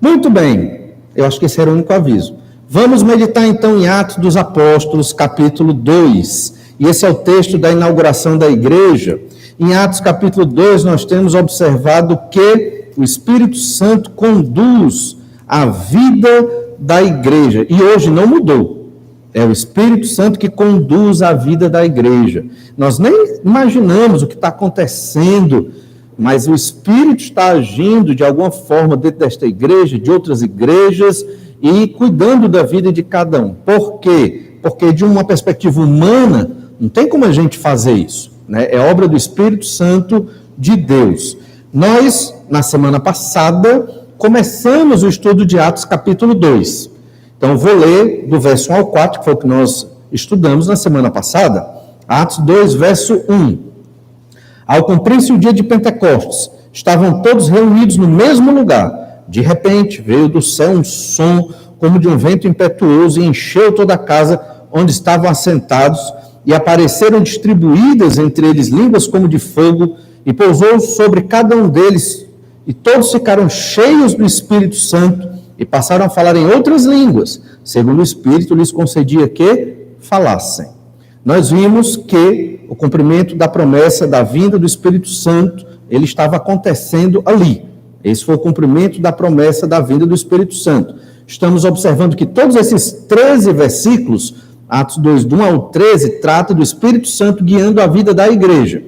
Muito bem, eu acho que esse era o único aviso. Vamos meditar então em Atos dos Apóstolos, capítulo 2. E esse é o texto da inauguração da igreja. Em Atos capítulo 2 nós temos observado que o Espírito Santo conduz a vida da igreja. E hoje não mudou. É o Espírito Santo que conduz a vida da igreja. Nós nem imaginamos o que está acontecendo, mas o Espírito está agindo de alguma forma dentro desta igreja, de outras igrejas, e cuidando da vida de cada um. Por quê? Porque de uma perspectiva humana, não tem como a gente fazer isso, né? É obra do Espírito Santo de Deus. Nós, na semana passada, começamos o estudo de Atos capítulo 2. Então, vou ler do verso 1 ao 4, que foi o que nós estudamos na semana passada. Atos 2, verso 1. Ao cumprir-se o dia de Pentecostes, estavam todos reunidos no mesmo lugar. De repente, veio do céu um som como de um vento impetuoso e encheu toda a casa onde estavam assentados, e apareceram distribuídas entre eles línguas como de fogo, e pousou sobre cada um deles, e todos ficaram cheios do Espírito Santo, e passaram a falar em outras línguas, segundo o Espírito lhes concedia que falassem. Nós vimos que o cumprimento da promessa da vinda do Espírito Santo, ele estava acontecendo ali. Esse foi o cumprimento da promessa da vinda do Espírito Santo. Estamos observando que todos esses 13 versículos, Atos 2, do 1 ao 13, trata do Espírito Santo guiando a vida da igreja.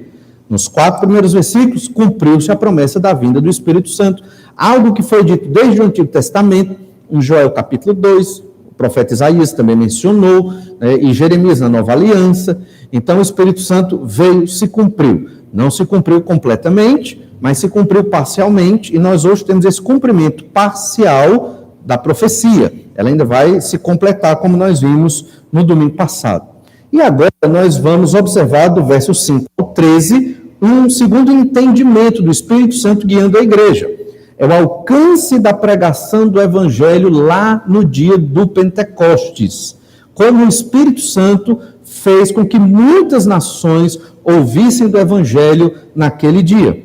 Nos 4 primeiros versículos, cumpriu-se a promessa da vinda do Espírito Santo. Algo que foi dito desde o Antigo Testamento, em Joel capítulo 2, o profeta Isaías também mencionou, e Jeremias na Nova Aliança. Então o Espírito Santo veio, se cumpriu. Não se cumpriu completamente, mas se cumpriu parcialmente, e nós hoje temos esse cumprimento parcial da profecia. Ela ainda vai se completar, como nós vimos no domingo passado. E agora nós vamos observar do verso 5 ao 13, um segundo entendimento do Espírito Santo guiando a igreja. É o alcance da pregação do Evangelho lá no dia do Pentecostes. Como o Espírito Santo fez com que muitas nações ouvissem do Evangelho naquele dia.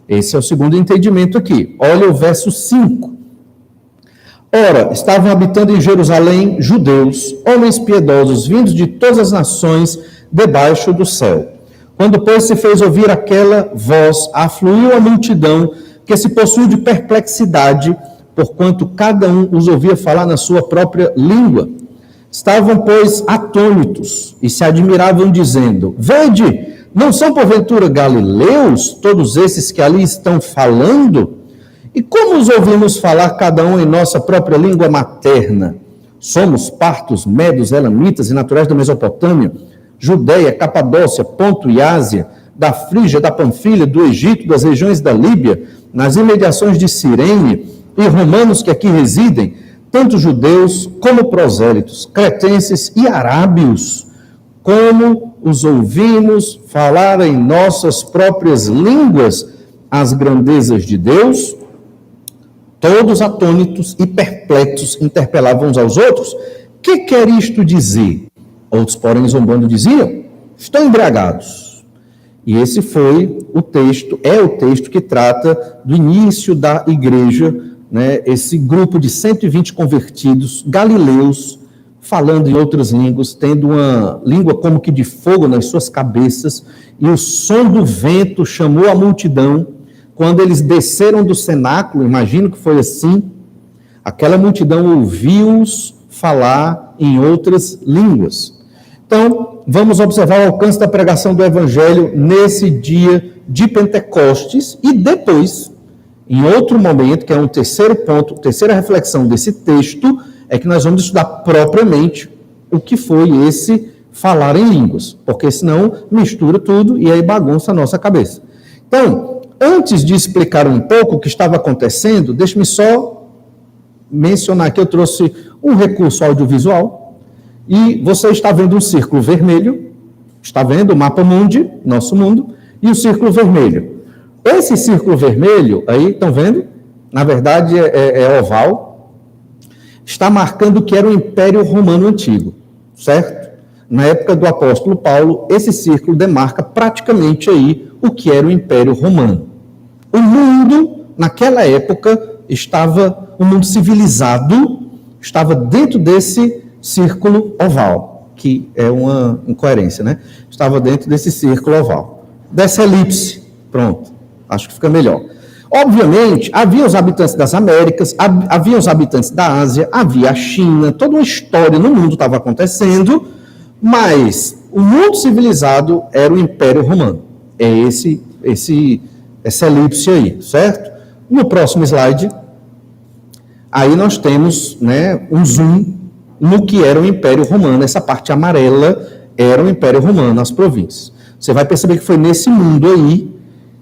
Esse é o segundo entendimento aqui. Olha o verso 5. Ora, estavam habitando em Jerusalém judeus, homens piedosos, vindos de todas as nações debaixo do céu. Quando, pois, se fez ouvir aquela voz, afluiu a multidão, que se possuiu de perplexidade, porquanto cada um os ouvia falar na sua própria língua. Estavam, pois, atônitos, e se admiravam, dizendo: Vede, não são porventura galileus todos esses que ali estão falando? E como os ouvimos falar cada um em nossa própria língua materna? Somos partos, medos, elamitas e naturais da Mesopotâmia, Judeia, Capadócia, Ponto e Ásia, da Frígia, da Panfilha, do Egito, das regiões da Líbia, nas imediações de Cirene, e romanos que aqui residem, tanto judeus como prosélitos, cretenses e arábios, como os ouvimos falar em nossas próprias línguas as grandezas de Deus. Todos atônitos e perplexos interpelavam uns aos outros: que quer isto dizer? Outros, porém, zombando, diziam: estão embriagados. E esse foi o texto, é o texto que trata do início da igreja, né? Esse grupo de 120 convertidos, galileus, falando em outras línguas, tendo uma língua como que de fogo nas suas cabeças, e o som do vento chamou a multidão. Quando eles desceram do cenáculo, imagino que foi assim, aquela multidão ouviu-os falar em outras línguas. Então, vamos observar o alcance da pregação do Evangelho nesse dia de Pentecostes, e depois, em outro momento, que é um terceiro ponto, terceira reflexão desse texto, é que nós vamos estudar propriamente o que foi esse falar em línguas, porque senão mistura tudo e aí bagunça a nossa cabeça. Então, antes de explicar um pouco o que estava acontecendo, deixe-me só mencionar que eu trouxe um recurso audiovisual, e você está vendo um círculo vermelho, está vendo o mapa mundi, nosso mundo, e o círculo vermelho. Esse círculo vermelho, aí, estão vendo? Na verdade é oval, está marcando o que era o Império Romano Antigo, certo? Na época do apóstolo Paulo, esse círculo demarca praticamente aí o que era o Império Romano. O mundo, naquela época, o mundo civilizado estava dentro desse círculo oval, que é uma incoerência, né? Estava dentro desse círculo oval. Dessa elipse, pronto, acho que fica melhor. Obviamente, havia os habitantes das Américas, havia os habitantes da Ásia, havia a China, toda uma história no mundo estava acontecendo, mas o mundo civilizado era o Império Romano. É essa elipse aí, certo? No próximo slide, aí nós temos, né, um zoom no que era o Império Romano. Essa parte amarela era o Império Romano, as províncias. Você vai perceber que foi nesse mundo aí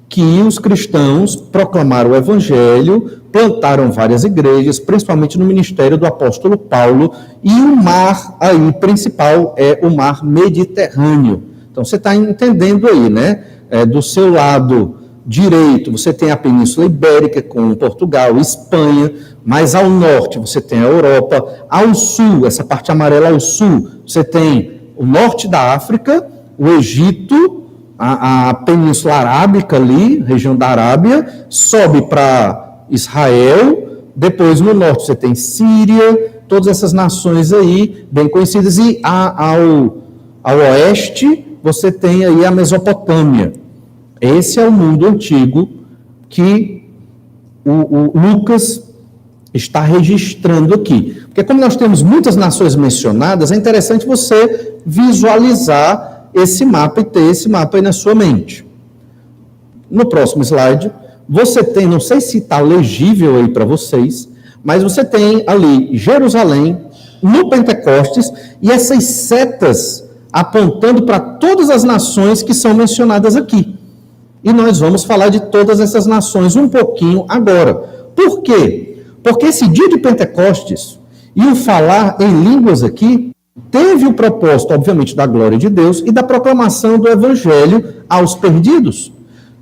que os cristãos proclamaram o Evangelho, plantaram várias igrejas, principalmente no ministério do apóstolo Paulo, e o mar aí principal é o mar Mediterrâneo. Então você está entendendo aí, né? Do seu lado direito você tem a Península Ibérica com Portugal, Espanha, mais ao norte você tem a Europa, ao sul, essa parte amarela ao sul, você tem o norte da África, o Egito, a Península Arábica ali, região da Arábia, sobe para Israel, depois no norte você tem Síria, todas essas nações aí, bem conhecidas, e ao oeste você tem aí a Mesopotâmia. Esse é o mundo antigo que o Lucas está registrando aqui. Porque como nós temos muitas nações mencionadas, é interessante você visualizar esse mapa e ter esse mapa aí na sua mente. No próximo slide, você tem, não sei se está legível aí para vocês, mas você tem ali Jerusalém, no Pentecostes, e essas setas apontando para todas as nações que são mencionadas aqui. E nós vamos falar de todas essas nações um pouquinho agora. Por quê? Porque esse dia de Pentecostes e o falar em línguas aqui teve o propósito, obviamente, da glória de Deus e da proclamação do Evangelho aos perdidos.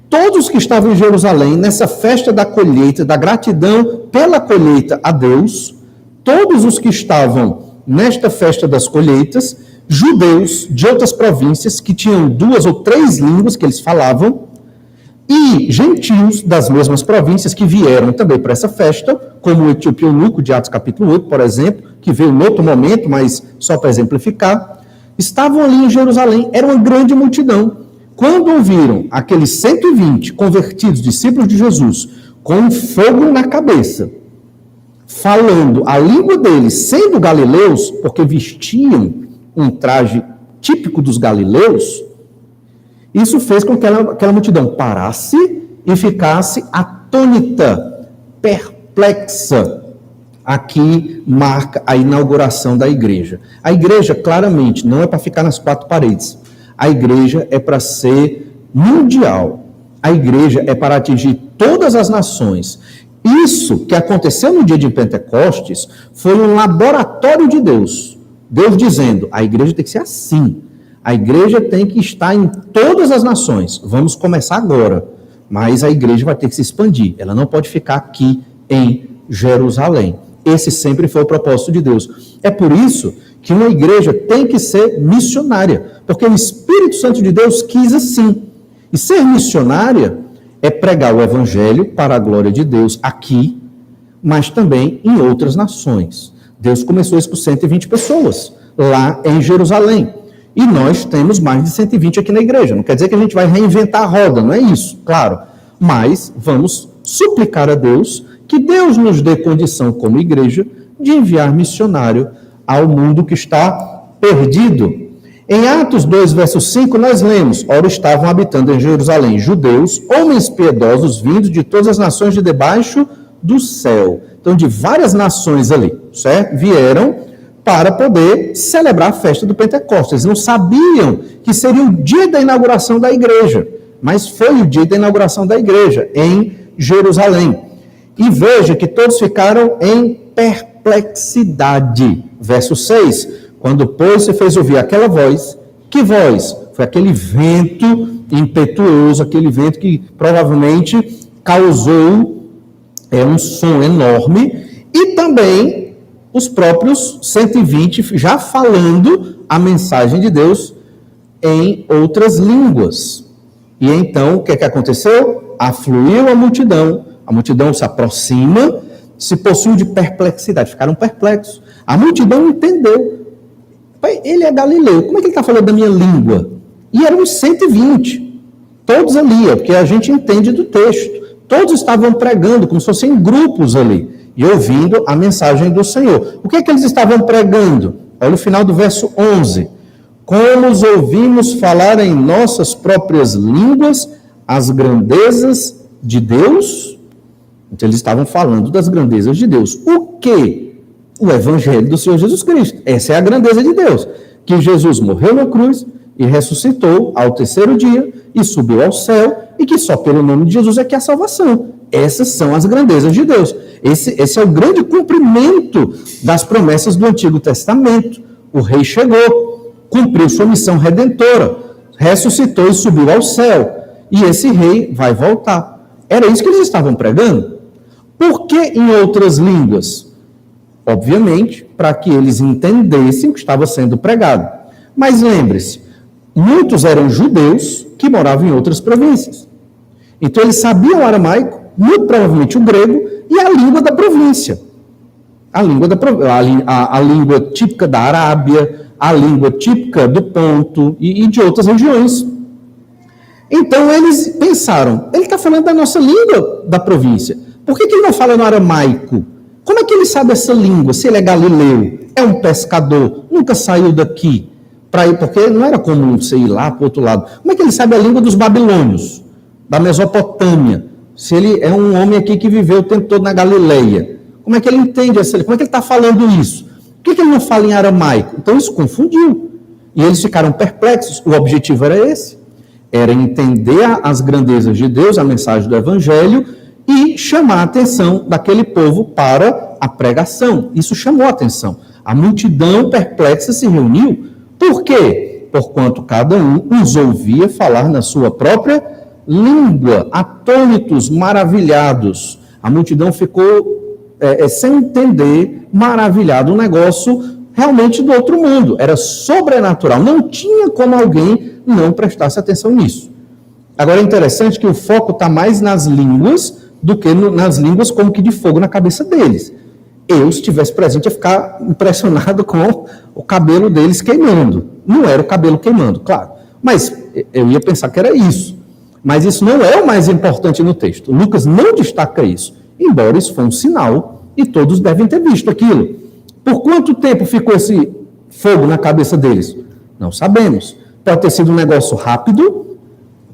Todos que estavam em Jerusalém, nessa festa da colheita, da gratidão pela colheita a Deus, todos os que estavam nesta festa das colheitas, judeus de outras províncias que tinham 2 ou 3 línguas que eles falavam, e gentios das mesmas províncias que vieram também para essa festa, como o etíope eunuco de Atos capítulo 8, por exemplo, que veio em outro momento, mas só para exemplificar, estavam ali em Jerusalém, era uma grande multidão. Quando ouviram aqueles 120 convertidos, discípulos de Jesus, com um fogo na cabeça, falando a língua deles, sendo galileus, porque vestiam um traje típico dos galileus, isso fez com que aquela multidão parasse e ficasse atônita, perplexa. Aqui marca a inauguração da igreja. A igreja, claramente, não é para ficar nas 4 paredes. A igreja é para ser mundial. A igreja é para atingir todas as nações. Isso que aconteceu no dia de Pentecostes foi um laboratório de Deus. Deus dizendo, a igreja tem que ser assim. A igreja tem que estar em todas as nações. Vamos começar agora. Mas a igreja vai ter que se expandir. Ela não pode ficar aqui em Jerusalém. Esse sempre foi o propósito de Deus. É por isso que uma igreja tem que ser missionária. Porque o Espírito Santo de Deus quis assim. E ser missionária é pregar o evangelho para a glória de Deus aqui, mas também em outras nações. Deus começou isso com 120 pessoas lá em Jerusalém. E nós temos mais de 120 aqui na igreja. Não quer dizer que a gente vai reinventar a roda, não é isso, claro. Mas vamos suplicar a Deus que Deus nos dê condição como igreja de enviar missionário ao mundo que está perdido. Em Atos 2, verso 5, nós lemos, ora estavam habitando em Jerusalém judeus, homens piedosos vindos de todas as nações de debaixo do céu. Então, de várias nações ali, certo? Vieram para poder celebrar a festa do Pentecostes. Eles não sabiam que seria o dia da inauguração da igreja, mas foi o dia da inauguração da igreja em Jerusalém. E veja que todos ficaram em perplexidade. Verso 6, quando, pois, se fez ouvir aquela voz, que voz? Foi aquele vento impetuoso, aquele vento que provavelmente causou um som enorme, e também os próprios 120 já falando a mensagem de Deus em outras línguas. E então, o que aconteceu? Afluiu a multidão se aproxima, se possuiu de perplexidade. Ficaram perplexos. A multidão entendeu. Pai, ele é galileu, como é que ele está falando da minha língua? E eram uns 120, todos ali, porque a gente entende do texto. Todos estavam pregando, como se fossem grupos ali, e ouvindo a mensagem do Senhor. O que é que eles estavam pregando? Olha o final do verso 11. Como os ouvimos falar em nossas próprias línguas as grandezas de Deus? Então eles estavam falando das grandezas de Deus. O quê? O Evangelho do Senhor Jesus Cristo. Essa é a grandeza de Deus. Que Jesus morreu na cruz e ressuscitou ao terceiro dia e subiu ao céu e que só pelo nome de Jesus é que há salvação. Essas são as grandezas de Deus. Esse é o grande cumprimento das promessas do Antigo Testamento. O rei chegou, cumpriu sua missão redentora, ressuscitou e subiu ao céu. E esse rei vai voltar. Era isso que eles estavam pregando. Por que em outras línguas? Obviamente, para que eles entendessem o que estava sendo pregado. Mas lembre-se, muitos eram judeus que moravam em outras províncias. Então eles sabiam o aramaico, muito provavelmente o grego, e a língua da província. A língua típica da Arábia, a língua típica do Ponto e de outras regiões. Então eles pensaram, ele está falando da nossa língua da província. Por que ele não fala no aramaico? Como é que ele sabe essa língua? Se ele é galileu, é um pescador, nunca saiu daqui para ir, porque não era comum você ir lá para o outro lado. Como é que ele sabe a língua dos babilônios, da Mesopotâmia? Se ele é um homem aqui que viveu o tempo todo na Galileia, como é que ele entende essa língua? Como é que ele está falando isso? Por que ele não fala em aramaico? Então isso confundiu. E eles ficaram perplexos. O objetivo era esse. Era entender as grandezas de Deus, a mensagem do Evangelho, e chamar a atenção daquele povo para a pregação. Isso chamou a atenção. A multidão perplexa se reuniu. Por quê? Porquanto cada um os ouvia falar na sua própria língua, atônitos, maravilhados. A multidão ficou sem entender, maravilhado, um negócio realmente do outro mundo. Era sobrenatural. Não tinha como alguém não prestasse atenção nisso. Agora é interessante que o foco está mais nas línguas do que nas línguas como que de fogo na cabeça deles. Eu, se estivesse presente, ia ficar impressionado com o cabelo deles queimando. Não era o cabelo queimando, claro. Mas eu ia pensar que era isso. Mas isso não é o mais importante no texto. Lucas não destaca isso, embora isso foi um sinal e todos devem ter visto aquilo. Por quanto tempo ficou esse fogo na cabeça deles? Não sabemos. Pode ter sido um negócio rápido,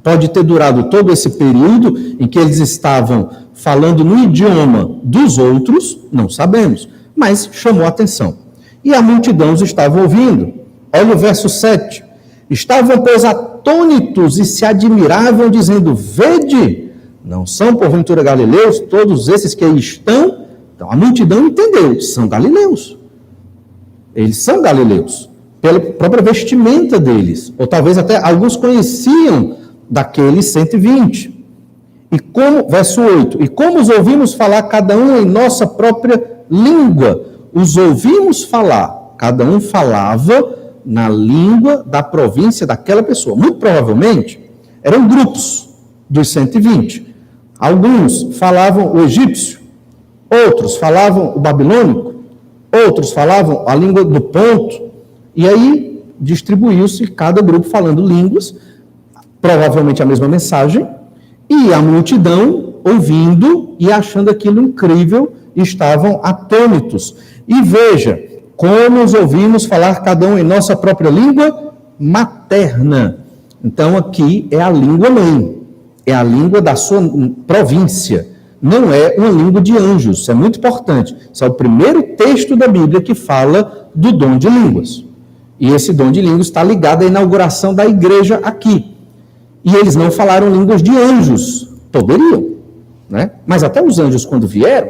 pode ter durado todo esse período em que eles estavam falando no idioma dos outros, não sabemos, mas chamou a atenção. E a multidão os estava ouvindo. Olha o verso 7. Estavam, pois, atônitos e se admiravam, dizendo, vede, não são porventura galileus todos esses que aí estão? Então a multidão entendeu, são galileus. Eles são galileus, pela própria vestimenta deles, ou talvez até alguns conheciam daqueles 120. E como, verso 8, e como os ouvimos falar cada um em nossa própria língua, os ouvimos falar, cada um falava na língua da província daquela pessoa. Muito provavelmente, eram grupos dos 120. Alguns falavam o egípcio, outros falavam o babilônico, outros falavam a língua do Ponto, e aí distribuiu-se cada grupo falando línguas, provavelmente a mesma mensagem, e a multidão ouvindo e achando aquilo incrível, estavam atônitos. E veja, como os ouvimos falar cada um em nossa própria língua materna. Então aqui é a língua mãe, é a língua da sua província, não é uma língua de anjos, isso é muito importante. Esse é o primeiro texto da Bíblia que fala do dom de línguas. E esse dom de línguas está ligado à inauguração da igreja aqui. E eles não falaram línguas de anjos, poderiam, né? Mas até os anjos, quando vieram,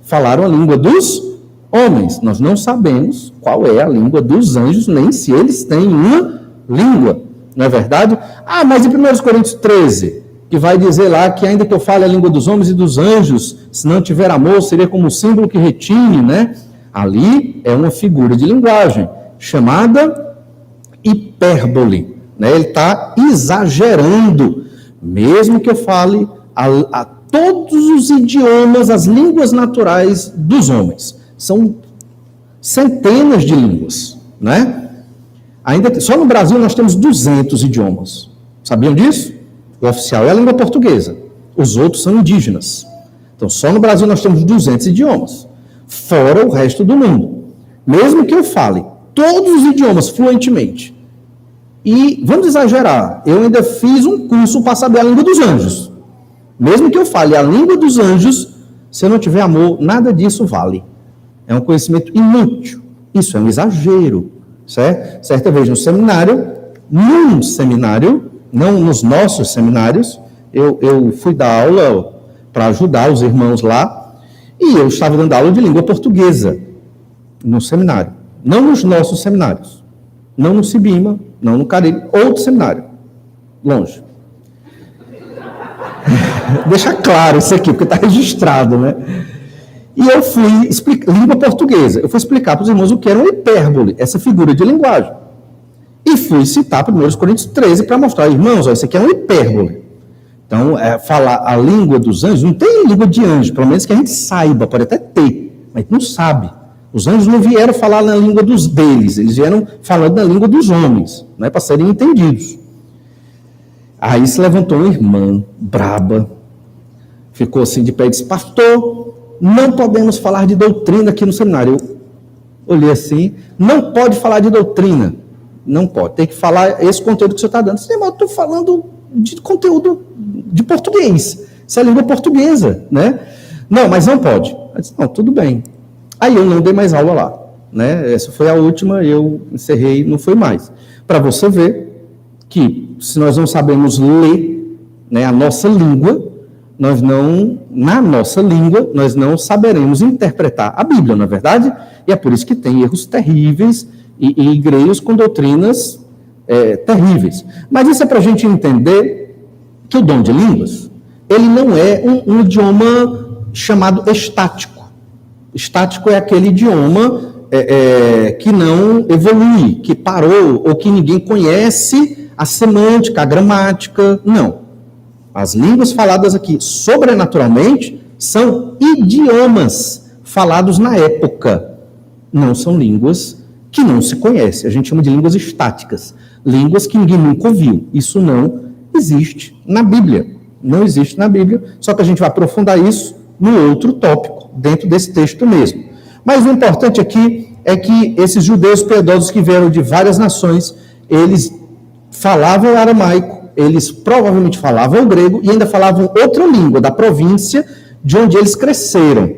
falaram a língua dos homens. Nós não sabemos qual é a língua dos anjos, nem se eles têm uma língua, não é verdade? Ah, mas em 1 Coríntios 13, que vai dizer lá que ainda que eu fale a língua dos homens e dos anjos, se não tiver amor, seria como um símbolo que retine, né? Ali é uma figura de linguagem chamada hipérbole, né? Ele está exagerando, mesmo que eu fale todos os idiomas, as línguas naturais dos homens. São centenas de línguas, né? Só no Brasil nós temos 200 idiomas. Sabiam disso? O oficial é a língua portuguesa. Os outros são indígenas. Então, só no Brasil nós temos 200 idiomas. Fora o resto do mundo. Mesmo que eu fale todos os idiomas fluentemente. E, vamos exagerar, eu ainda fiz um curso para saber a língua dos anjos. Mesmo que eu fale a língua dos anjos, se eu não tiver amor, nada disso vale. É um conhecimento inútil. Isso é um exagero. Certo? Certa vez num seminário, não nos nossos seminários, eu fui dar aula para ajudar os irmãos lá, e eu estava dando aula de língua portuguesa no seminário. Não nos nossos seminários. Não no Cibima, não no Caribe, outro seminário. Longe. Deixa claro isso aqui, porque está registrado, né? E eu fui explicar, língua portuguesa, eu fui explicar para os irmãos o que era uma hipérbole, essa figura de linguagem. E fui citar 1 Coríntios 13 para mostrar, irmãos, ó, isso aqui é uma hipérbole. Então, falar a língua dos anjos, não tem língua de anjo, pelo menos que a gente saiba, pode até ter, mas não sabe. Os anjos não vieram falar na língua deles, eles vieram falando na língua dos homens, né, para serem entendidos. Aí se levantou uma irmã braba, ficou assim de pé e disse, pastor, não podemos falar de doutrina aqui no seminário. Eu olhei assim, não pode falar de doutrina. Não pode, tem que falar esse conteúdo que o senhor está dando. Eu estou falando de conteúdo de português. Isso é língua portuguesa, né? Não, mas não pode. Eu disse, não, tudo bem. Aí eu não dei mais aula lá, né? Essa foi a última, eu encerrei, não foi mais. Para você ver que se nós não sabemos ler, né, a nossa língua, na nossa língua, nós não saberemos interpretar a Bíblia, não é verdade? E é por isso que tem erros terríveis e igrejas com doutrinas terríveis. Mas isso é para a gente entender que o dom de línguas, ele não é um idioma chamado estático. Estático é aquele idioma que não evolui, que parou, ou que ninguém conhece a semântica, a gramática. Não. As línguas faladas aqui, sobrenaturalmente, são idiomas falados na época. Não são línguas que não se conhecem. A gente chama de línguas estáticas. Línguas que ninguém nunca ouviu. Isso não existe na Bíblia. Não existe na Bíblia, só que a gente vai aprofundar isso no outro tópico, dentro desse texto mesmo. Mas o importante aqui é que esses judeus piedosos que vieram de várias nações, eles falavam aramaico, eles provavelmente falavam o grego e ainda falavam outra língua da província de onde eles cresceram.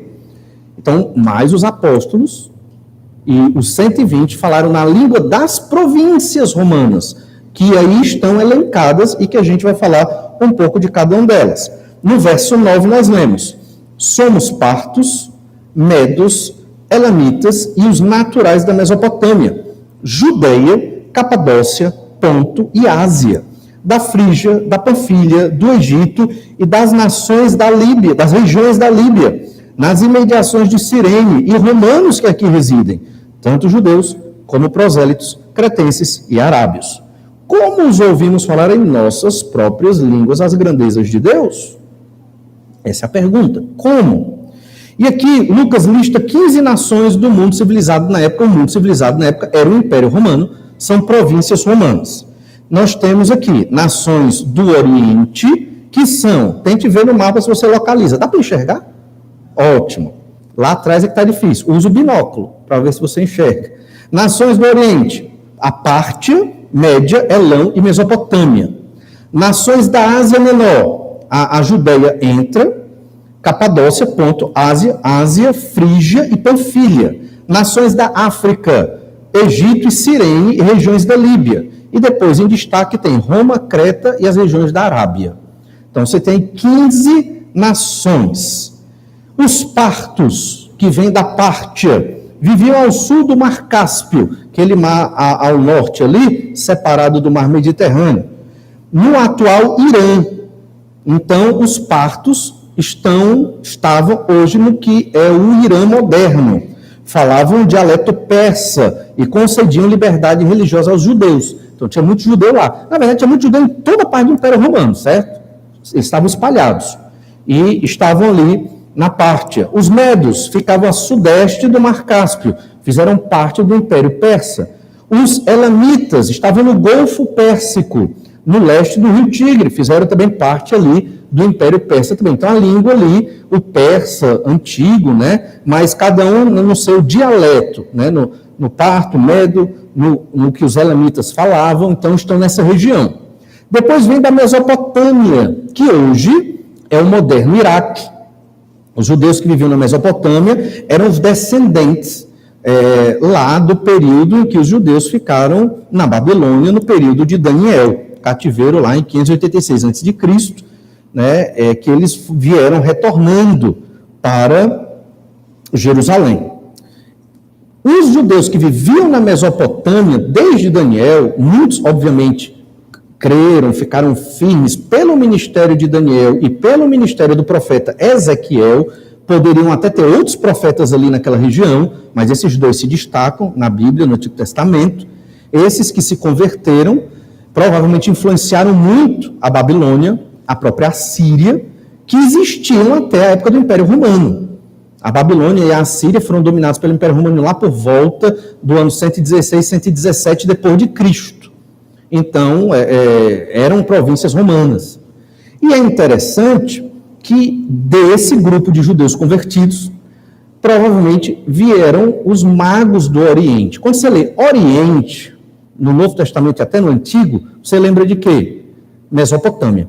Então, mais os apóstolos e os 120 falaram na língua das províncias romanas, que aí estão elencadas e que a gente vai falar um pouco de cada uma delas. No verso 9 nós lemos, somos partos, medos, elamitas e os naturais da Mesopotâmia, Judeia, Capadócia, Ponto e Ásia, da Frígia, da Panfilha, do Egito e das nações da Líbia, das regiões da Líbia, nas imediações de Cirene e romanos que aqui residem, tanto judeus como prosélitos, cretenses e arábios. Como os ouvimos falar em nossas próprias línguas as grandezas de Deus? Essa é a pergunta. Como? E aqui Lucas lista 15 nações do mundo civilizado na época. O mundo civilizado na época era o Império Romano, são províncias romanas. Nós temos aqui nações do Oriente, que são, tente ver no mapa se você localiza. Dá para enxergar? Ótimo. Lá atrás é que está difícil. Usa o binóculo para ver se você enxerga. Nações do Oriente, a Pártia, Média, Elão e Mesopotâmia. Nações da Ásia Menor, a Judeia entra, Capadócia, Ponto, Ásia, Frígia e Panfilha. Nações da África, Egito e Cirene e regiões da Líbia. E depois, em destaque, tem Roma, Creta e as regiões da Arábia. Então, você tem 15 nações. Os partos, que vêm da Pártia, viviam ao sul do Mar Cáspio, aquele mar ao norte ali, separado do Mar Mediterrâneo, no atual Irã. Então, os partos estavam hoje no que é o Irã moderno. Falavam um dialeto persa e concediam liberdade religiosa aos judeus. Então, tinha muito judeu lá. Na verdade, tinha muito judeu em toda a parte do Império Romano, certo? Eles estavam espalhados. e estavam ali na Pártia. Os medos ficavam a sudeste do Mar Cáspio, fizeram parte do Império Persa. Os elamitas estavam no Golfo Pérsico, no leste do Rio Tigre, fizeram também parte ali do Império Persa também. Então a língua ali, o persa antigo, né? Mas cada um no seu dialeto, né? No parto, medo, no que os elamitas falavam, então estão nessa região. Depois vem da Mesopotâmia, que hoje é o moderno Iraque. Os judeus que viviam na Mesopotâmia eram os descendentes lá do período em que os judeus ficaram na Babilônia, no período de Daniel, cativeiro lá em 586 a.C., né, que eles vieram retornando para Jerusalém. Os judeus que viviam na Mesopotâmia, desde Daniel, muitos, obviamente, creram, ficaram firmes pelo ministério de Daniel e pelo ministério do profeta Ezequiel. Poderiam até ter outros profetas ali naquela região, mas esses dois se destacam na Bíblia, no Antigo Testamento. Esses que se converteram provavelmente influenciaram muito a Babilônia, a própria Assíria, que existiam até a época do Império Romano. A Babilônia e a Assíria foram dominados pelo Império Romano lá por volta do ano 116, 117 depois de Cristo. Então, eram províncias romanas. E é interessante que desse grupo de judeus convertidos, provavelmente vieram os magos do Oriente. Quando você lê Oriente, no Novo Testamento e até no Antigo, você lembra de quê? Mesopotâmia.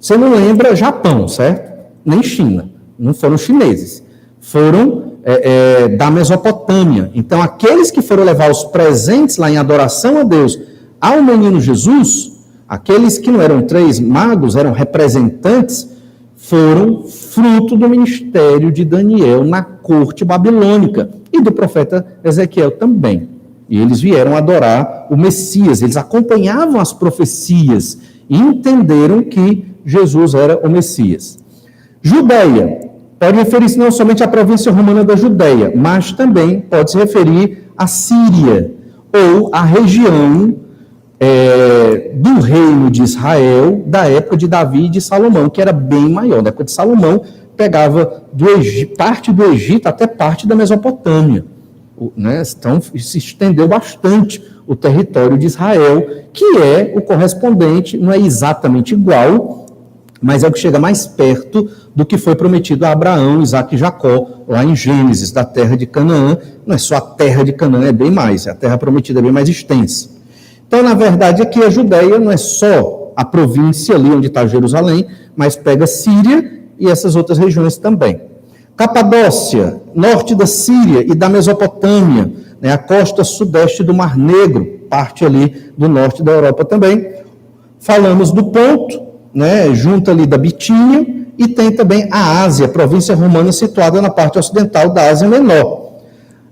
Você não lembra Japão, certo? Nem China. Não foram chineses. Foram da Mesopotâmia. Então, aqueles que foram levar os presentes lá em adoração a Deus ao menino Jesus, aqueles que não eram 3 magos, eram representantes, foram fruto do ministério de Daniel na corte babilônica e do profeta Ezequiel também. E eles vieram adorar o Messias, eles acompanhavam as profecias e entenderam que Jesus era o Messias. Judéia pode referir-se não somente à província romana da Judéia, mas também pode se referir à Síria, ou à região do reino de Israel, da época de Davi e de Salomão, que era bem maior. Da época de Salomão, pegava parte do Egito até parte da Mesopotâmia. Né? Então, se estendeu bastante o território de Israel, que é o correspondente, não é exatamente igual, mas é o que chega mais perto do que foi prometido a Abraão, Isaque e Jacó, lá em Gênesis, da terra de Canaã. Não é só a terra de Canaã, é bem mais, a terra prometida é bem mais extensa. Então, na verdade, aqui a Judéia não é só a província ali onde está Jerusalém, mas pega Síria e essas outras regiões também. Capadócia, norte da Síria e da Mesopotâmia, né, a costa sudeste do Mar Negro, parte ali do norte da Europa também. Falamos do Ponto, né, junto ali da Bitínia, e tem também a Ásia, província romana situada na parte ocidental da Ásia Menor.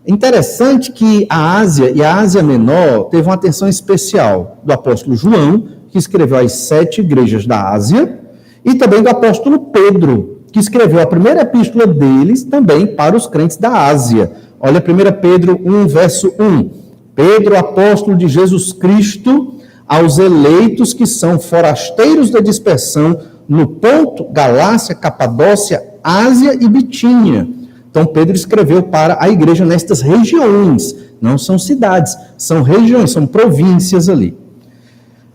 Interessante que a Ásia e a Ásia Menor teve uma atenção especial do apóstolo João, que escreveu as 7 igrejas da Ásia, e também do apóstolo Pedro, que escreveu a primeira epístola deles também para os crentes da Ásia. Olha 1 Pedro 1, verso 1. Pedro, apóstolo de Jesus Cristo, aos eleitos que são forasteiros da dispersão no Ponto, Galácia, Capadócia, Ásia e Bitínia. Então, Pedro escreveu para a igreja nestas regiões, não são cidades, são regiões, são províncias ali.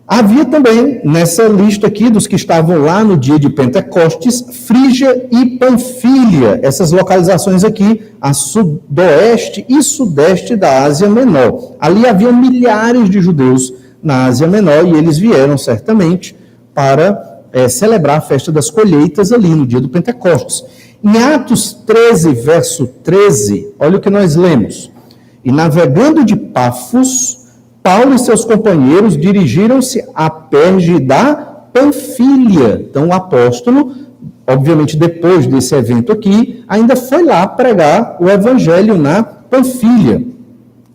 Havia também, nessa lista aqui, dos que estavam lá no dia de Pentecostes, Frígia e Panfilha, essas localizações aqui, a sudoeste e sudeste da Ásia Menor. Ali havia milhares de judeus na Ásia Menor e eles vieram, certamente, para celebrar a festa das colheitas ali no dia do Pentecostes. Em Atos 13, verso 13, olha o que nós lemos. E navegando de Pafos, Paulo e seus companheiros dirigiram-se à Perge da Panfilha. Então, o apóstolo, obviamente, depois desse evento aqui, ainda foi lá pregar o evangelho na Panfilha.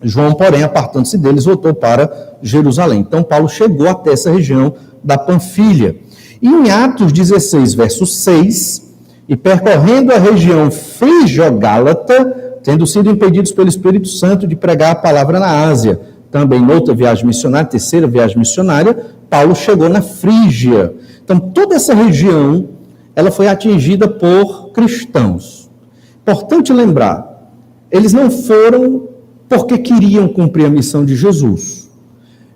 João, porém, apartando-se deles, voltou para Jerusalém. Então, Paulo chegou até essa região da Panfilha. E em Atos 16, verso 6, e percorrendo a região frígio-gálata, tendo sido impedidos pelo Espírito Santo de pregar a palavra na Ásia, também noutra viagem missionária, terceira viagem missionária, Paulo chegou na Frígia. Então, toda essa região ela foi atingida por cristãos. Importante lembrar, eles não foram porque queriam cumprir a missão de Jesus.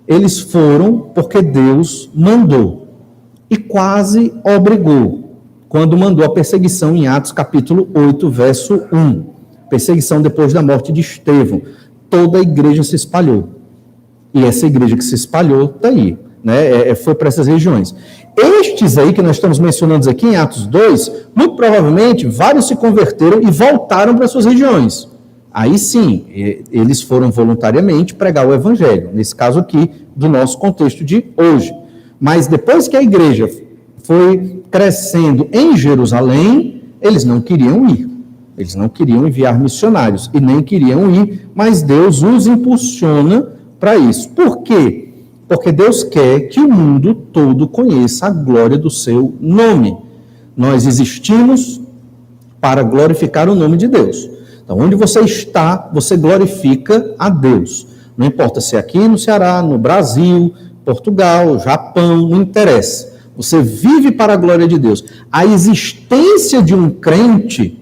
Eles foram porque Deus mandou e quase obrigou, quando mandou a perseguição em Atos capítulo 8, verso 1. Perseguição depois da morte de Estevão. Toda a igreja se espalhou. E essa igreja que se espalhou está aí, né? Foi para essas regiões. Estes aí que nós estamos mencionando aqui em Atos 2, muito provavelmente vários se converteram e voltaram para suas regiões. Aí sim, eles foram voluntariamente pregar o evangelho, nesse caso aqui, do nosso contexto de hoje. Mas depois que a igreja foi crescendo em Jerusalém, eles não queriam ir. Eles não queriam enviar missionários e nem queriam ir, mas Deus os impulsiona para isso. Por quê? Porque Deus quer que o mundo todo conheça a glória do seu nome. Nós existimos para glorificar o nome de Deus. Então, onde você está, você glorifica a Deus. Não importa se é aqui no Ceará, no Brasil, Portugal, Japão, não interessa. Você vive para a glória de Deus. A existência de um crente,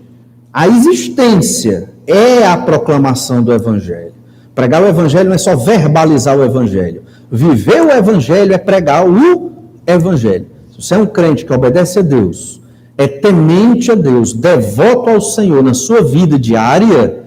a existência é a proclamação do Evangelho. Pregar o Evangelho não é só verbalizar o Evangelho. Viver o Evangelho é pregar o Evangelho. Se você é um crente que obedece a Deus, é temente a Deus, devoto ao Senhor na sua vida diária,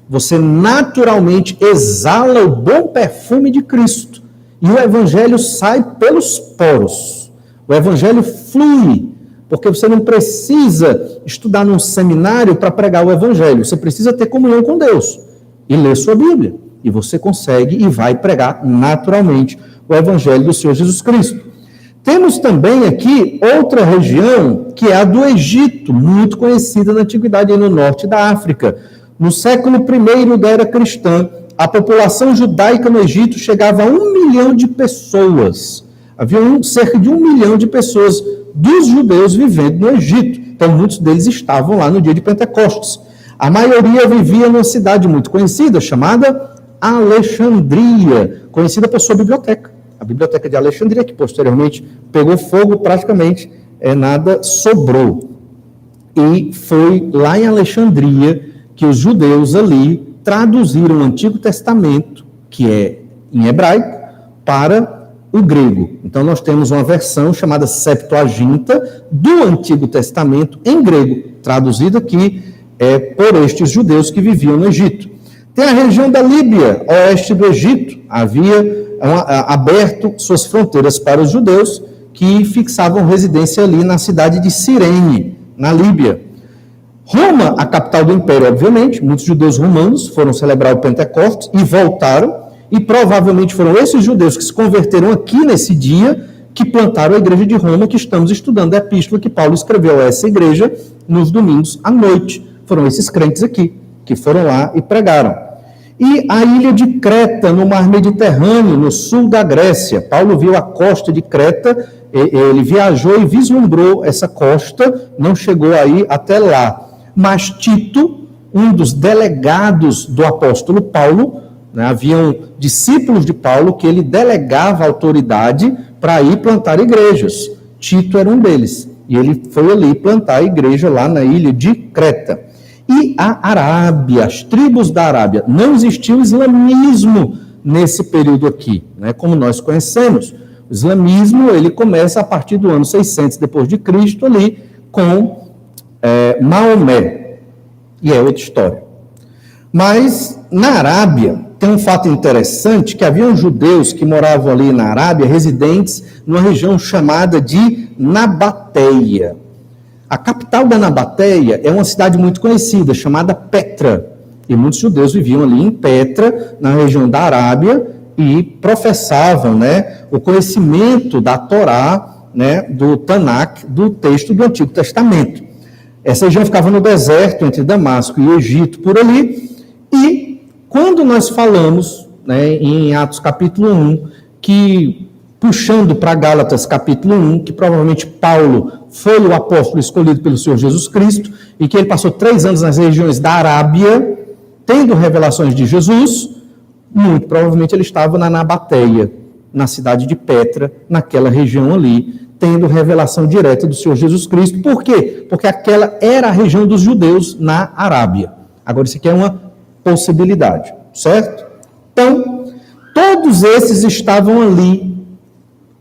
você naturalmente exala o bom perfume de Cristo. E o Evangelho sai pelos poros. O Evangelho flui, porque você não precisa estudar num seminário para pregar o Evangelho. Você precisa ter comunhão com Deus e ler sua Bíblia. E você consegue e vai pregar naturalmente o Evangelho do Senhor Jesus Cristo. Temos também aqui outra região, que é a do Egito, muito conhecida na Antiguidade, aí no norte da África. No século I da era cristã, a população judaica no Egito chegava a 1 milhão de pessoas. Havia cerca de 1 milhão de pessoas dos judeus vivendo no Egito. Então, muitos deles estavam lá no dia de Pentecostes. A maioria vivia numa cidade muito conhecida, chamada Alexandria, conhecida por sua biblioteca. A Biblioteca de Alexandria, que posteriormente pegou fogo, praticamente nada sobrou. E foi lá em Alexandria que os judeus ali traduziram o Antigo Testamento, que é em hebraico, para o grego. Então nós temos uma versão chamada Septuaginta do Antigo Testamento em grego, traduzida aqui por estes judeus que viviam no Egito. Tem a região da Líbia, oeste do Egito, havia aberto suas fronteiras para os judeus que fixavam residência ali na cidade de Cirene, na Líbia. Roma, a capital do império, obviamente, muitos judeus romanos foram celebrar o Pentecostes e voltaram, e provavelmente foram esses judeus que se converteram aqui nesse dia que plantaram a igreja de Roma, que estamos estudando a epístola que Paulo escreveu a essa igreja nos domingos à noite. Foram esses crentes aqui, que foram lá e pregaram. E a ilha de Creta, no mar Mediterrâneo, no sul da Grécia. Paulo viu a costa de Creta, ele viajou e vislumbrou essa costa, não chegou aí até lá. Mas Tito, um dos delegados do apóstolo Paulo, né, haviam discípulos de Paulo que ele delegava autoridade para ir plantar igrejas. Tito era um deles, e ele foi ali plantar a igreja lá na ilha de Creta. E a Arábia, as tribos da Arábia, não existia o islamismo nesse período aqui, né, como nós conhecemos. O islamismo ele começa a partir do ano 600 depois de Cristo ali com Maomé, e é outra história. Mas na Arábia tem um fato interessante, que haviam judeus que moravam ali na Arábia, residentes numa região chamada de Nabateia. A capital da Nabateia é uma cidade muito conhecida, chamada Petra. E muitos judeus viviam ali em Petra, na região da Arábia, e professavam, né, o conhecimento da Torá, né, do Tanakh, do texto do Antigo Testamento. Essa região ficava no deserto, entre Damasco e Egito, por ali. E quando nós falamos, né, em Atos capítulo 1, que puxando para Gálatas capítulo 1, que provavelmente Paulo foi o apóstolo escolhido pelo Senhor Jesus Cristo, e que ele passou 3 anos nas regiões da Arábia, tendo revelações de Jesus, muito provavelmente ele estava na Nabateia, na cidade de Petra, naquela região ali, tendo revelação direta do Senhor Jesus Cristo. Por quê? Porque aquela era a região dos judeus na Arábia. Agora, isso aqui é uma possibilidade, certo? Então, todos esses estavam ali,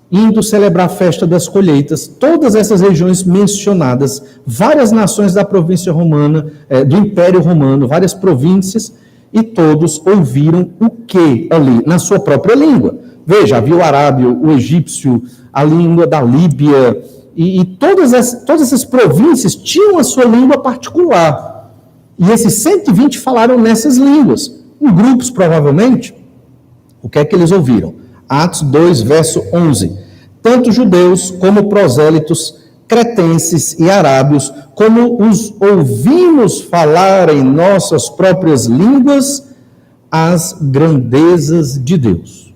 indo celebrar a festa das colheitas, todas essas regiões mencionadas, várias nações da província romana, do Império Romano, várias províncias, e todos ouviram o que ali? Na sua própria língua. Veja, havia o arábio, o egípcio, a língua da Líbia, e todas essas províncias tinham a sua língua particular. E esses 120 falaram nessas línguas, em grupos provavelmente. O que é que eles ouviram? Atos 2, verso 11. Tanto judeus como prosélitos, cretenses e arábios, como os ouvimos falar em nossas próprias línguas, as grandezas de Deus.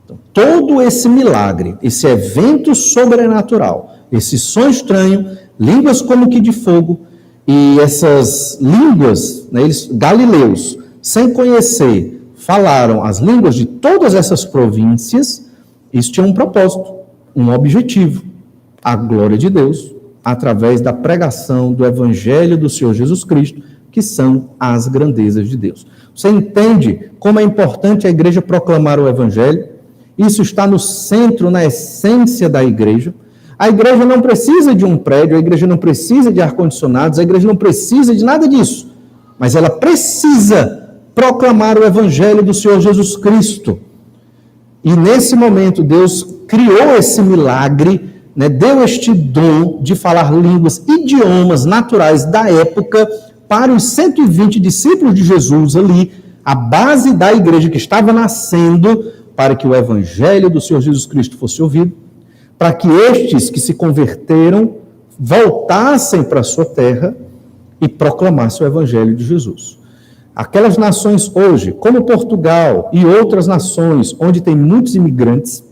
Então, todo esse milagre, esse evento sobrenatural, esse som estranho, línguas como que de fogo, e essas línguas, né, eles, galileus, sem conhecer, falaram as línguas de todas essas províncias. Isso tinha um propósito, um objetivo: a glória de Deus, através da pregação do Evangelho do Senhor Jesus Cristo, que são as grandezas de Deus. Você entende como é importante a igreja proclamar o Evangelho? Isso está no centro, na essência da igreja. A igreja não precisa de um prédio, a igreja não precisa de ar-condicionados, a igreja não precisa de nada disso, mas ela precisa proclamar o Evangelho do Senhor Jesus Cristo. E nesse momento Deus criou esse milagre, né, deu este dom de falar línguas, idiomas naturais da época para os 120 discípulos de Jesus ali, a base da igreja que estava nascendo, para que o Evangelho do Senhor Jesus Cristo fosse ouvido, para que estes que se converteram voltassem para a sua terra e proclamassem o Evangelho de Jesus. Aquelas nações hoje, como Portugal e outras nações, onde tem muitos imigrantes,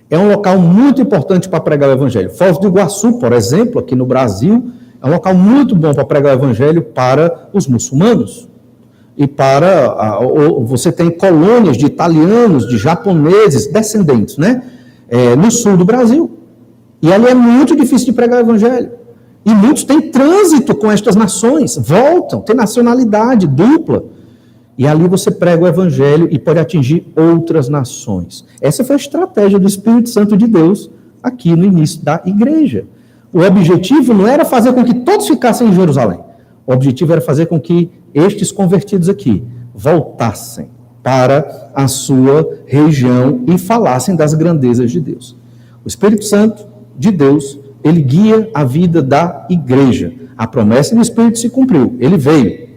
é um local muito importante para pregar o Evangelho. Foz do Iguaçu, por exemplo, aqui no Brasil, é um local muito bom para pregar o Evangelho para os muçulmanos. E você tem colônias de italianos, de japoneses, descendentes, né? No sul do Brasil. E ali é muito difícil de pregar o Evangelho. E muitos têm trânsito com estas nações, voltam, têm nacionalidade dupla. E ali você prega o Evangelho e pode atingir outras nações. Essa foi a estratégia do Espírito Santo de Deus aqui no início da igreja. O objetivo não era fazer com que todos ficassem em Jerusalém. O objetivo era fazer com que estes convertidos aqui voltassem para a sua região e falassem das grandezas de Deus. O Espírito Santo de Deus, ele guia a vida da igreja. A promessa do Espírito se cumpriu, ele veio.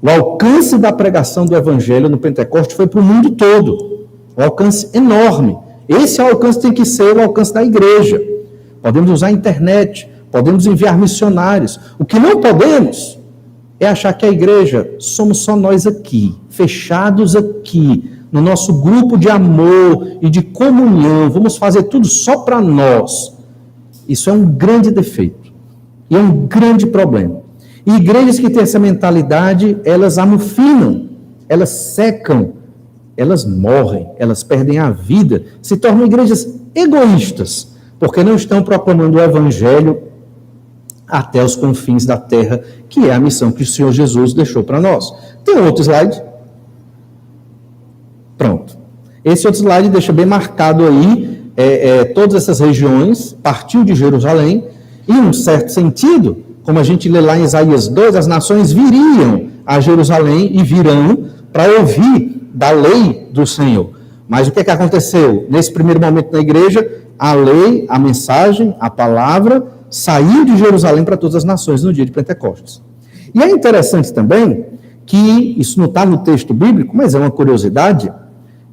O alcance da pregação do Evangelho no Pentecoste foi para o mundo todo. Um alcance enorme. Esse alcance tem que ser o alcance da igreja. Podemos usar a internet, podemos enviar missionários. O que não podemos é achar que a igreja somos só nós aqui, fechados aqui, no nosso grupo de amor e de comunhão. Vamos fazer tudo só para nós. Isso é um grande defeito. E é um grande problema. E igrejas que têm essa mentalidade, elas amofinam, elas secam, elas morrem, elas perdem a vida, se tornam igrejas egoístas, porque não estão proclamando o Evangelho até os confins da terra, que é a missão que o Senhor Jesus deixou para nós. Tem outro slide? Pronto. Esse outro slide deixa bem marcado aí, todas essas regiões, partiu de Jerusalém, e em um certo sentido, como a gente lê lá em Isaías 2, as nações viriam a Jerusalém e virão para ouvir da lei do Senhor. Mas o que aconteceu? Nesse primeiro momento na igreja, a lei, a mensagem, a palavra, saiu de Jerusalém para todas as nações no dia de Pentecostes. E é interessante também que, isso não está no texto bíblico, mas é uma curiosidade,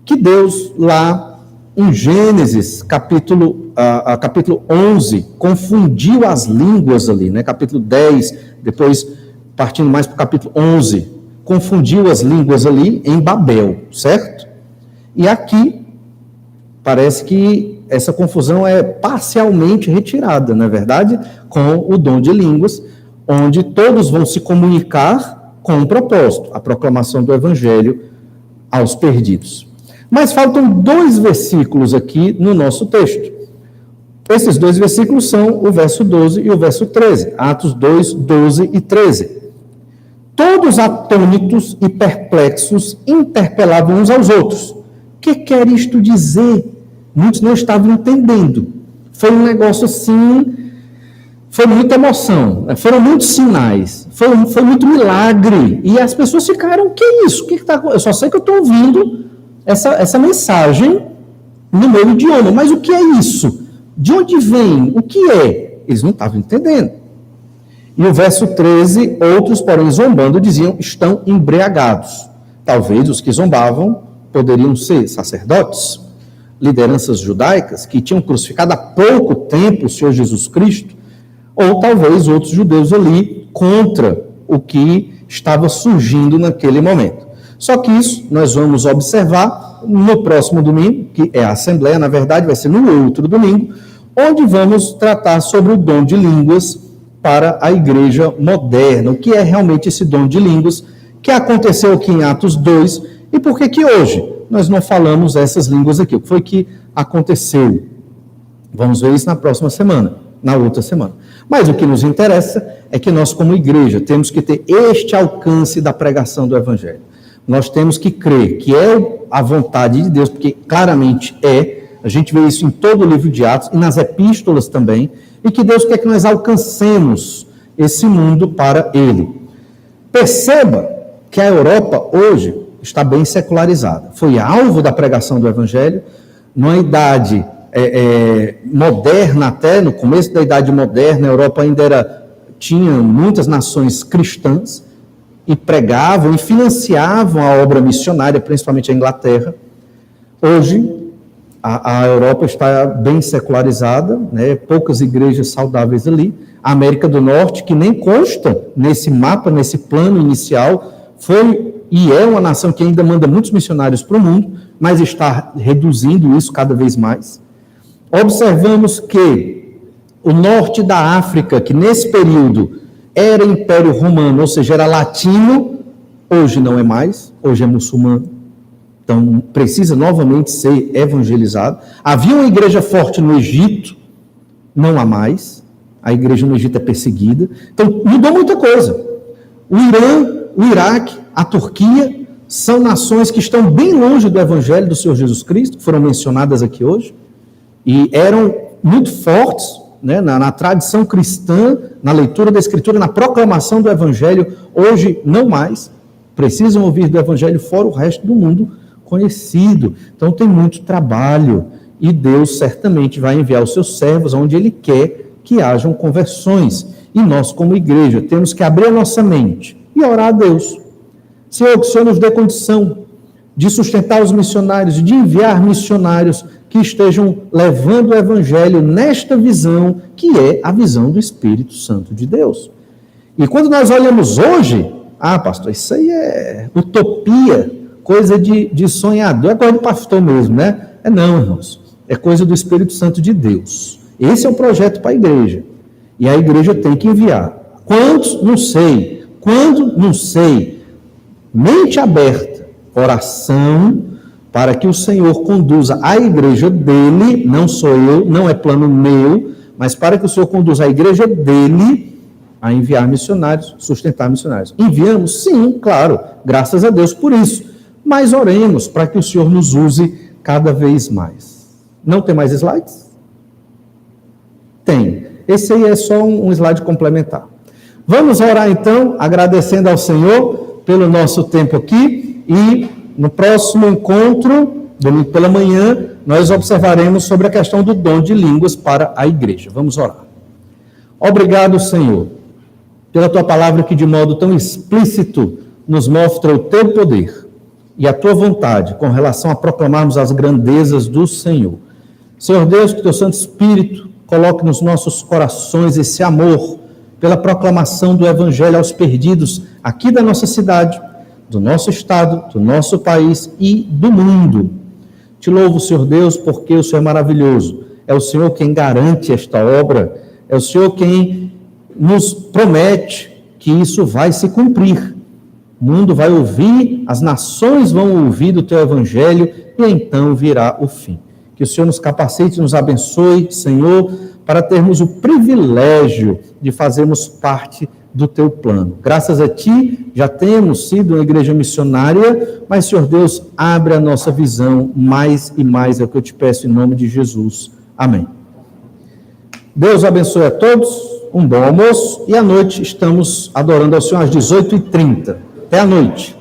que Deus lá em Gênesis, capítulo 11, confundiu as línguas ali, né? Capítulo 10, depois partindo mais para o capítulo 11, confundiu as línguas ali em Babel, certo? E aqui, parece que essa confusão é parcialmente retirada, não é verdade? Com o dom de línguas, onde todos vão se comunicar com um propósito, a proclamação do Evangelho aos perdidos. Mas faltam 2 versículos aqui no nosso texto. Esses dois versículos são o verso 12 e o verso 13. Atos 2, 12 e 13. Todos atônitos e perplexos interpelavam uns aos outros. O que quer isto dizer? Muitos não estavam entendendo. Foi um negócio assim, foi muita emoção, foram muitos sinais, foi muito milagre. E as pessoas ficaram, o que é isso? Eu só sei que eu estou ouvindo essa mensagem no meu idioma, mas o que é isso? De onde vem? O que é? Eles não estavam entendendo. E o verso 13, outros, porém, zombando, diziam, estão embriagados. Talvez os que zombavam poderiam ser sacerdotes, lideranças judaicas, que tinham crucificado há pouco tempo o Senhor Jesus Cristo, ou talvez outros judeus ali contra o que estava surgindo naquele momento. Só que isso nós vamos observar no próximo domingo, que é a Assembleia, na verdade vai ser no outro domingo, onde vamos tratar sobre o dom de línguas para a igreja moderna. O que é realmente esse dom de línguas que aconteceu aqui em Atos 2 e por que hoje nós não falamos essas línguas aqui? O que foi que aconteceu? Vamos ver isso na próxima semana, na outra semana. Mas o que nos interessa é que nós, como igreja, temos que ter este alcance da pregação do Evangelho. Nós temos que crer que é a vontade de Deus, porque claramente é. A gente vê isso em todo o livro de Atos e nas epístolas também, e que Deus quer que nós alcancemos esse mundo para Ele. Perceba que a Europa hoje está bem secularizada. Foi alvo da pregação do Evangelho, numa idade moderna até, no começo da idade moderna, a Europa ainda tinha muitas nações cristãs, e pregavam e financiavam a obra missionária, principalmente a Inglaterra. Hoje, a Europa está bem secularizada, né? Poucas igrejas saudáveis ali. A América do Norte, que nem consta nesse mapa, nesse plano inicial, foi e é uma nação que ainda manda muitos missionários para o mundo, mas está reduzindo isso cada vez mais. Observamos que o norte da África, que nesse período era Império Romano, ou seja, era latino, hoje não é mais, hoje é muçulmano. Então, precisa novamente ser evangelizado. Havia uma igreja forte no Egito, não há mais. A igreja no Egito é perseguida. Então, mudou muita coisa. O Irã, o Iraque, a Turquia, são nações que estão bem longe do evangelho do Senhor Jesus Cristo, que foram mencionadas aqui hoje, e eram muito fortes, né, na tradição cristã, na leitura da Escritura, na proclamação do evangelho. Hoje, não mais. Precisam ouvir do evangelho fora o resto do mundo conhecido. Então tem muito trabalho e Deus certamente vai enviar os seus servos onde Ele quer que hajam conversões. E nós, como igreja, temos que abrir a nossa mente e orar a Deus. Senhor, que o Senhor nos dê condição de sustentar os missionários, de enviar missionários que estejam levando o evangelho nesta visão, que é a visão do Espírito Santo de Deus. E quando nós olhamos hoje, pastor, isso aí é utopia, coisa de sonhador, é coisa do pastor mesmo, né? Não, irmãos, é coisa do Espírito Santo de Deus. Esse é o projeto para a igreja. E a igreja tem que enviar. Quantos? Não sei. Quando? Não sei. Mente aberta, oração, para que o Senhor conduza a igreja dele, não sou eu, não é plano meu, mas para que o Senhor conduza a igreja dele a enviar missionários, sustentar missionários. Enviamos? Sim, claro, graças a Deus por isso. Mas oremos para que o Senhor nos use cada vez mais. Não tem mais slides? Tem. Esse aí é só um slide complementar. Vamos orar então, agradecendo ao Senhor pelo nosso tempo aqui, e no próximo encontro, domingo pela manhã, nós observaremos sobre a questão do dom de línguas para a igreja. Vamos orar. Obrigado, Senhor, pela tua palavra que de modo tão explícito nos mostra o teu poder e a tua vontade com relação a proclamarmos as grandezas do Senhor. Senhor Deus, que teu Santo Espírito coloque nos nossos corações esse amor pela proclamação do Evangelho aos perdidos aqui da nossa cidade, do nosso estado, do nosso país e do mundo. Te louvo, Senhor Deus, porque o Senhor é maravilhoso. É o Senhor quem garante esta obra, é o Senhor quem nos promete que isso vai se cumprir. O mundo vai ouvir, as nações vão ouvir do teu Evangelho e então virá o fim. Que o Senhor nos capacite, nos abençoe, Senhor, para termos o privilégio de fazermos parte do teu plano. Graças a ti, já temos sido uma igreja missionária, mas, Senhor Deus, abre a nossa visão mais e mais, é o que eu te peço em nome de Jesus. Amém. Deus abençoe a todos, um bom almoço, e à noite estamos adorando ao Senhor às 18h30. Até à noite.